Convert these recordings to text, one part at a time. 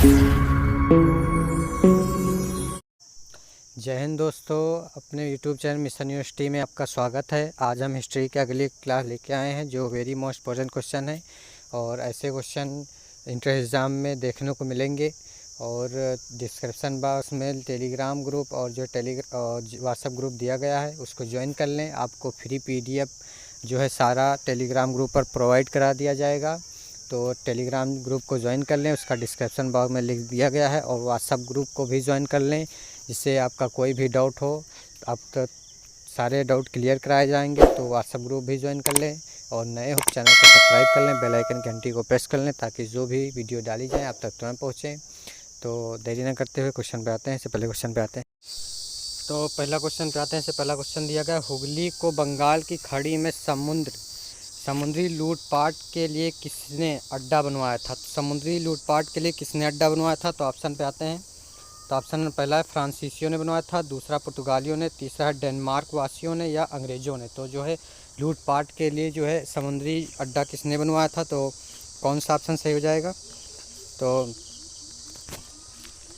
जय हिंद दोस्तों, अपने यूट्यूब चैनल मिशन यूनिवर्सिटी में आपका स्वागत है। आज हम हिस्ट्री की अगली क्लास लेके आए हैं जो वेरी मोस्ट इम्पोर्टेंट क्वेश्चन है और ऐसे क्वेश्चन इंटर एग्ज़ाम में देखने को मिलेंगे। और डिस्क्रिप्शन बॉक्स में टेलीग्राम ग्रुप और जो व्हाट्सएप ग्रुप दिया गया है उसको ज्वाइन कर लें। आपको फ्री PDF जो है सारा टेलीग्राम ग्रुप पर प्रोवाइड करा दिया जाएगा, तो टेलीग्राम ग्रुप को ज्वाइन कर लें। उसका डिस्क्रिप्शन बॉक्स में लिख दिया गया है। और व्हाट्सएप ग्रुप को भी ज्वाइन कर लें, जिससे आपका कोई भी डाउट हो आप तो सारे डाउट क्लियर कराए जाएंगे। तो व्हाट्सएप ग्रुप भी ज्वाइन कर लें और नए हो चैनल को सब्सक्राइब कर लें, बेल आइकन घंटी को प्रेस कर लें ताकि जो भी वीडियो डाली जाए आप तक तुरंत पहुँचें। तो देरी न करते हुए क्वेश्चन पे आते हैं। इससे पहले क्वेश्चन पे आते हैं, तो पहला क्वेश्चन पे आते हैं। इससे पहला क्वेश्चन दिया गया, हुगली को बंगाल की खाड़ी में समुद्री लूटपाट के लिए किसने अड्डा बनवाया था? तो समुद्री लूटपाट के लिए किसने अड्डा बनवाया था? तो ऑप्शन पे आते हैं। तो ऑप्शन पहला है फ्रांसीसियों ने बनवाया था, दूसरा पुर्तगालियों ने, तीसरा है डेनमार्क वासियों ने या अंग्रेज़ों ने। तो जो है लूटपाट के लिए जो है समुद्री अड्डा किसने बनवाया था? तो कौन सा ऑप्शन सही हो जाएगा? तो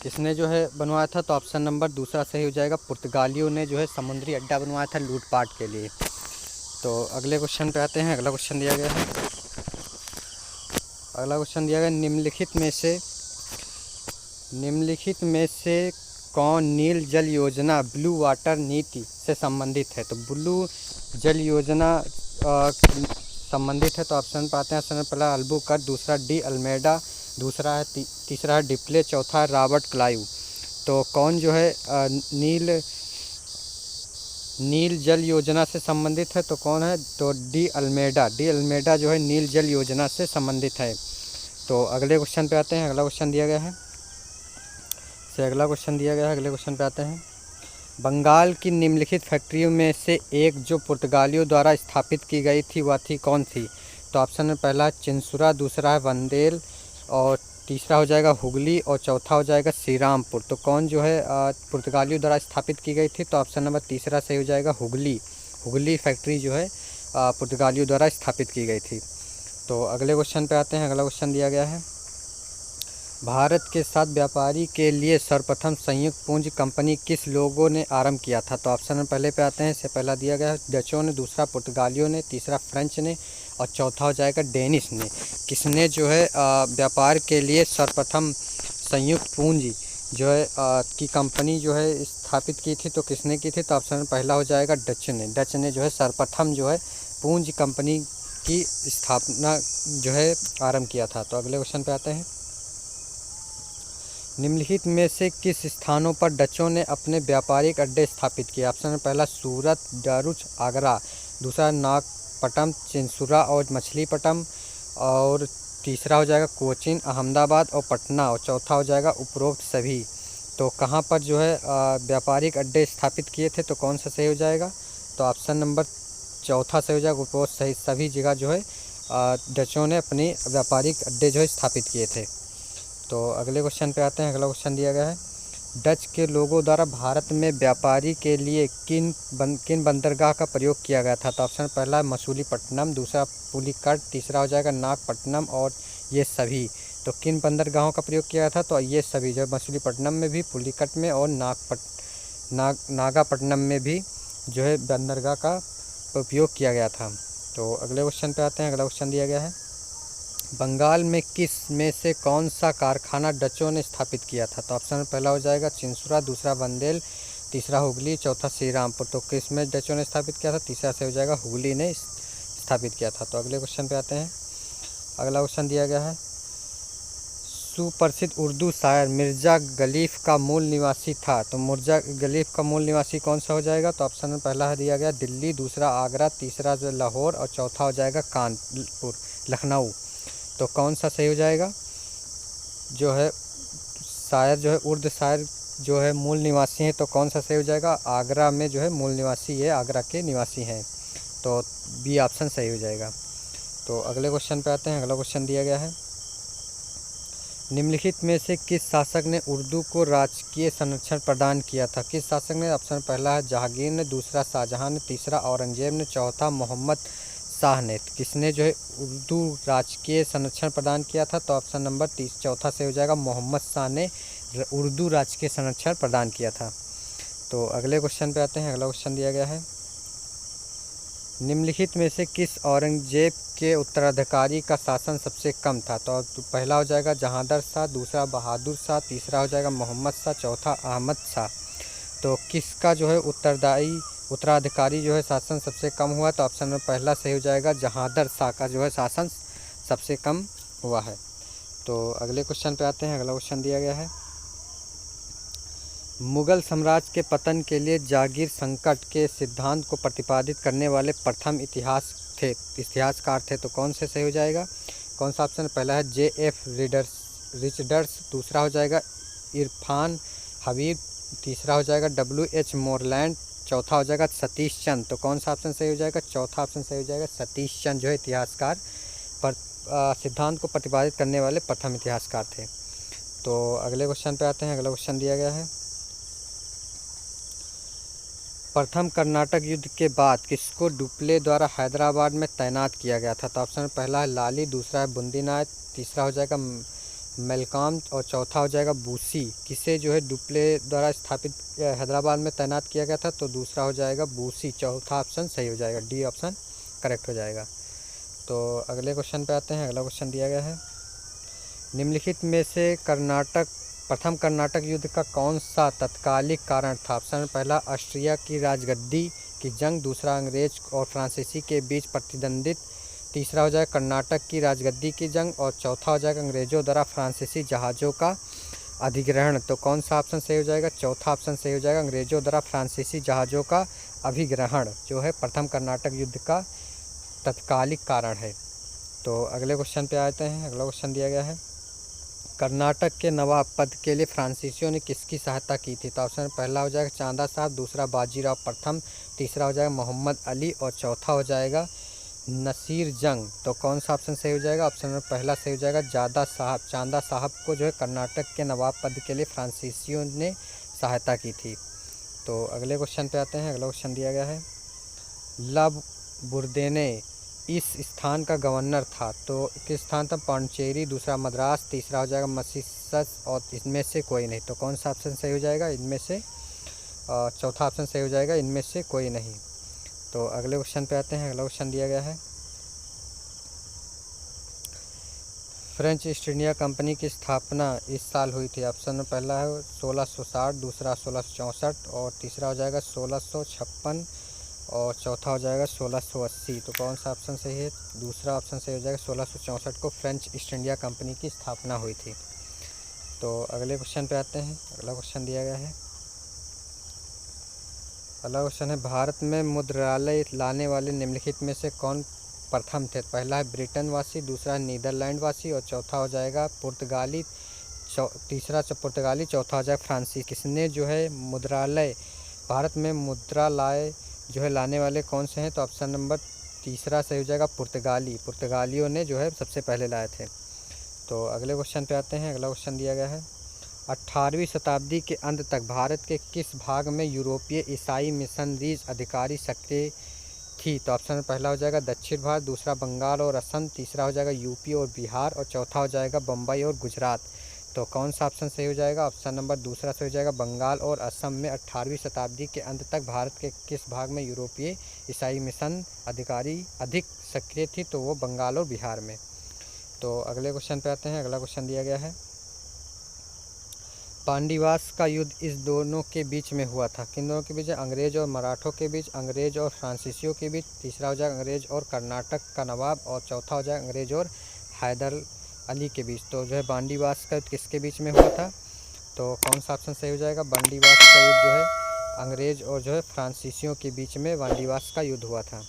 किसने जो है बनवाया था? तो ऑप्शन नंबर दूसरा सही हो जाएगा। पुर्तगालियों ने जो है समुद्री अड्डा बनवाया था लूटपाट के लिए। तो अगले क्वेश्चन पे आते हैं। अगला क्वेश्चन दिया गया है, निम्नलिखित में से कौन नील जल योजना ब्लू वाटर नीति से संबंधित है? तो ब्लू जल योजना संबंधित है। तो ऑप्शन पाते हैं। ऑप्शन पहला अल्बुकर्क, दूसरा डी अल्मेडा, तीसरा है डिप्ले, चौथा है रॉबर्ट क्लाइव। तो कौन जो है नील जल योजना से संबंधित है? तो कौन है? तो डी अल्मेडा जो है नील जल योजना से संबंधित है। तो अगले क्वेश्चन पे आते हैं। अगला क्वेश्चन दिया गया है, अगले क्वेश्चन पे आते हैं। बंगाल की निम्नलिखित फैक्ट्रियों में से एक जो पुर्तगालियों द्वारा स्थापित की गई थी वह कौन थी? तो ऑप्शन में पहला चिंसुरा, दूसरा है बंदेल और तीसरा हो जाएगा हुगली और चौथा हो जाएगा श्रीरामपुर। तो कौन जो है पुर्तगालियों द्वारा स्थापित की गई थी? तो ऑप्शन नंबर तीसरा सही हो जाएगा, हुगली फैक्ट्री जो है पुर्तगालियों द्वारा स्थापित की गई थी। तो अगले क्वेश्चन पे आते हैं। अगला क्वेश्चन दिया गया है, भारत के साथ व्यापारी के लिए सर्वप्रथम संयुक्त पूंजी कंपनी किस लोगों ने आरंभ किया था? तो ऑप्शन में पहले पे आते हैं। इससे पहला दिया गया है डचों ने, दूसरा पुर्तगालियों ने, तीसरा फ्रेंच ने और चौथा हो जाएगा डेनिश ने। किसने जो है व्यापार के लिए सर्वप्रथम संयुक्त पूंजी जो है की कंपनी जो है स्थापित की थी? तो किसने की थी? तो ऑप्शन में पहला हो जाएगा डच ने जो है सर्वप्रथम जो है पूंजी कंपनी की स्थापना जो है आरंभ किया था। तो अगले क्वेश्चन पे आते हैं, निम्नलिखित में से किस स्थानों पर डचों ने अपने व्यापारिक अड्डे स्थापित किए? ऑप्शन में पहला सूरत, भरूच, आगरा, दूसरा नागपट्टनम, चिंसुरा और मछलीपट्टनम और तीसरा हो जाएगा कोचीन, अहमदाबाद और पटना और चौथा हो जाएगा उपरोक्त सभी। तो कहाँ पर जो है व्यापारिक अड्डे स्थापित किए थे? तो कौन सा सही हो जाएगा? तो ऑप्शन नंबर चौथा सही हो जाएगा, उपरोक्त सही सभी जगह जो है डचों ने अपने व्यापारिक अड्डे जो है स्थापित किए थे। तो अगले क्वेश्चन पे आते हैं। अगला क्वेश्चन दिया गया है, डच के लोगों द्वारा भारत में व्यापारी के लिए किन बंदरगाह का प्रयोग किया गया था? तो ऑप्शन पहला मछलीपट्टनम, दूसरा पुलिकट, तीसरा हो जाएगा नागपट्टनम और ये सभी। तो किन बंदरगाहों का प्रयोग किया था? तो ये सभी जो मछलीपट्टनम में भी, पुलिकट में और नागापट्टनम में भी जो है बंदरगाह का उपयोग किया गया था। तो अगले क्वेश्चन पे आते हैं। अगला क्वेश्चन दिया गया है, बंगाल में किस में से कौन सा कारखाना डचों ने स्थापित किया था? तो ऑप्शन में पहला हो जाएगा चिंसुरा, दूसरा बंदेल, तीसरा हुगली, चौथा श्रीरामपुर। तो किस में डचों ने स्थापित किया था? तीसरा से हो जाएगा हुगली ने स्थापित किया था। तो अगले क्वेश्चन पे आते हैं। अगला क्वेश्चन दिया गया है, सुप्रसिद्ध उर्दू शायर मिर्ज़ा गलीफ का मूल निवासी था। तो मिर्ज़ा गलीफ का मूल निवासी कौन सा हो जाएगा? तो ऑप्शन में पहला है दिया गया दिल्ली, दूसरा आगरा, तीसरा जो लाहौर और चौथा हो जाएगा कानपुर, लखनऊ। तो कौन सा सही हो जाएगा? जो है शायर जो है उर्दू शायर जो है मूल निवासी हैं, तो कौन सा सही हो जाएगा? आगरा में जो है मूल निवासी है, आगरा के निवासी हैं। तो बी ऑप्शन सही हो जाएगा। तो अगले क्वेश्चन पे आते हैं। अगला क्वेश्चन दिया गया है, निम्नलिखित में से किस शासक ने उर्दू को राजकीय संरक्षण प्रदान किया था? किस शासक ने? ऑप्शन पहला है जहांगीर ने, दूसरा शाहजहां ने, तीसरा औरंगजेब ने, चौथा मोहम्मद शाह ने, किसने जो है उर्दू राजकीय संरक्षण प्रदान किया था? तो ऑप्शन नंबर चौथा सही हो जाएगा, मोहम्मद शाह ने उर्दू राजकीय संरक्षण प्रदान किया था। तो अगले क्वेश्चन पे आते हैं। अगला क्वेश्चन दिया गया है, निम्नलिखित में से किस औरंगजेब के उत्तराधिकारी का शासन सबसे कम था? तो पहला हो जाएगा जहांगीर शाह, दूसरा बहादुर शाह, तीसरा हो जाएगा मोहम्मद शाह, चौथा अहमद शाह। तो किसका जो है उत्तराधिकारी जो है शासन सबसे कम हुआ? तो ऑप्शन में पहला सही हो जाएगा, जहांगीर शाह का जो है शासन सबसे कम हुआ है। तो अगले क्वेश्चन पे आते हैं। अगला क्वेश्चन दिया गया है, मुगल साम्राज्य के पतन के लिए जागीर संकट के सिद्धांत को प्रतिपादित करने वाले प्रथम इतिहासकार थे? तो कौन से सही हो जाएगा? कौन सा ऑप्शन? पहला है J.F. रिचर्ड्स, दूसरा हो जाएगा इरफान हबीब, तीसरा हो जाएगा W.H. मोरलैंड, चौथा हो जाएगा सतीश चंद्र। तो कौन सा ऑप्शन सही हो जाएगा? चौथा ऑप्शन सही हो जाएगा, सतीश चंद्र जो है इतिहासकार सिद्धांत को प्रतिपादित करने वाले प्रथम इतिहासकार थे। तो अगले क्वेश्चन पे आते हैं। अगला क्वेश्चन दिया गया है, प्रथम कर्नाटक युद्ध के बाद किसको डुप्ले द्वारा हैदराबाद में तैनात किया गया था? तो ऑप्शन पहला है लाली, दूसरा है बुंदी नायक, तीसरा हो जाएगा मेलकॉम और चौथा हो जाएगा बूसी। किसे जो है डुप्ले द्वारा स्थापित हैदराबाद में तैनात किया गया था? तो दूसरा हो जाएगा बूसी, चौथा ऑप्शन सही हो जाएगा, डी ऑप्शन करेक्ट हो जाएगा। तो अगले क्वेश्चन पे आते हैं। अगला क्वेश्चन दिया गया है, निम्नलिखित में से प्रथम कर्नाटक युद्ध का कौन सा तत्कालिक कारण था? ऑप्शन पहला ऑस्ट्रिया की राजगद्दी की जंग, दूसरा अंग्रेज और फ्रांसीसी के बीच प्रतिद्वंदित, तीसरा हो जाएगा कर्नाटक की राजगद्दी की जंग और चौथा हो जाएगा अंग्रेजों द्वारा फ्रांसीसी जहाज़ों का अधिग्रहण। तो कौन सा ऑप्शन सही हो जाएगा? चौथा ऑप्शन सही हो जाएगा, अंग्रेजों द्वारा फ्रांसीसी जहाज़ों का अभिग्रहण जो है प्रथम कर्नाटक युद्ध का तत्कालिक कारण है। तो अगले क्वेश्चन पे आते हैं। अगला क्वेश्चन दिया गया है, कर्नाटक के नवाब पद के लिए फ्रांसीसियों ने किसकी सहायता की थी? तो ऑप्शन पहला हो जाएगा चांदा साहब, दूसरा बाजीराव प्रथम, तीसरा हो जाएगा मोहम्मद अली और चौथा हो जाएगा नसीर जंग। तो कौन सा ऑप्शन सही हो जाएगा? ऑप्शन में पहला सही हो जाएगा, चांदा साहब को जो है कर्नाटक के नवाब पद के लिए फ्रांसीसियों ने सहायता की थी। तो अगले क्वेश्चन पे आते हैं। अगला क्वेश्चन दिया गया है, ला बुर्देने इस स्थान का गवर्नर था? तो किस स्थान था? पांडिचेरी, दूसरा मद्रास, तीसरा हो जाएगा मसीसस और इनमें से कोई नहीं। तो कौन सा ऑप्शन सही हो जाएगा? इनमें से चौथा ऑप्शन सही हो जाएगा, इनमें से कोई नहीं। तो अगले क्वेश्चन पे आते हैं। अगला क्वेश्चन दिया गया है, फ्रेंच ईस्ट इंडिया कंपनी की स्थापना इस साल हुई थी? ऑप्शन में पहला है 1660, दूसरा 1664 और तीसरा हो जाएगा 1656 और चौथा हो जाएगा 1680। तो कौन सा ऑप्शन सही है? दूसरा ऑप्शन सही हो जाएगा, 1664 को फ्रेंच ईस्ट इंडिया कंपनी की स्थापना हुई थी। तो अगले क्वेश्चन पे आते हैं। अगला क्वेश्चन दिया गया है, अगला क्वेश्चन है, भारत में मुद्रालय लाने वाले निम्नलिखित में से कौन प्रथम थे? पहला है ब्रिटेन वासी, दूसरा नीदरलैंड वासी और चौथा हो जाएगा पुर्तगाली, पुर्तगाली, चौथा हो जाएगा फ्रांसीसी। किसने जो है मुद्रालय भारत में मुद्रा जो है लाने वाले कौन से हैं? तो ऑप्शन नंबर तीसरा सही हो जाएगा, पुर्तगालियों ने जो है सबसे पहले लाए थे। तो अगले क्वेश्चन पे आते हैं। अगला क्वेश्चन दिया गया है, 18वीं शताब्दी के अंत तक भारत के किस भाग में यूरोपीय ईसाई मिशनरीज अधिकारी सक्रिय थी? तो ऑप्शन पहला हो जाएगा दक्षिण भारत, दूसरा बंगाल और असम, तीसरा हो जाएगा यूपी और बिहार और चौथा हो जाएगा बम्बई और गुजरात। तो कौन सा ऑप्शन सही हो जाएगा? ऑप्शन नंबर दूसरा सही हो जाएगा, बंगाल और असम में 18वीं शताब्दी के अंत तक भारत के किस भाग में यूरोपीय ईसाई मिशन अधिकारी अधिक सक्रिय थी? तो वो बंगाल और बिहार में। तो अगले क्वेश्चन पे आते हैं। अगला क्वेश्चन दिया गया है, पांडीवास का युद्ध इस दोनों के बीच में हुआ था? किन दोनों के बीच? अंग्रेज और मराठों के बीच, अंग्रेज और फ्रांसीसियों के बीच, तीसरा हो जाएगा अंग्रेज और कर्नाटक का नवाब और चौथा हो जाएगा अंग्रेज और हैदर अली के बीच। तो जो है बांडीवास का युद्ध किसके बीच में हुआ था? तो कौन सा ऑप्शन सही हो जाएगा? बांडीवास का युद्ध जो है अंग्रेज और जो है फ्रांसीसियों के बीच में बांडीवास का युद्ध हुआ था।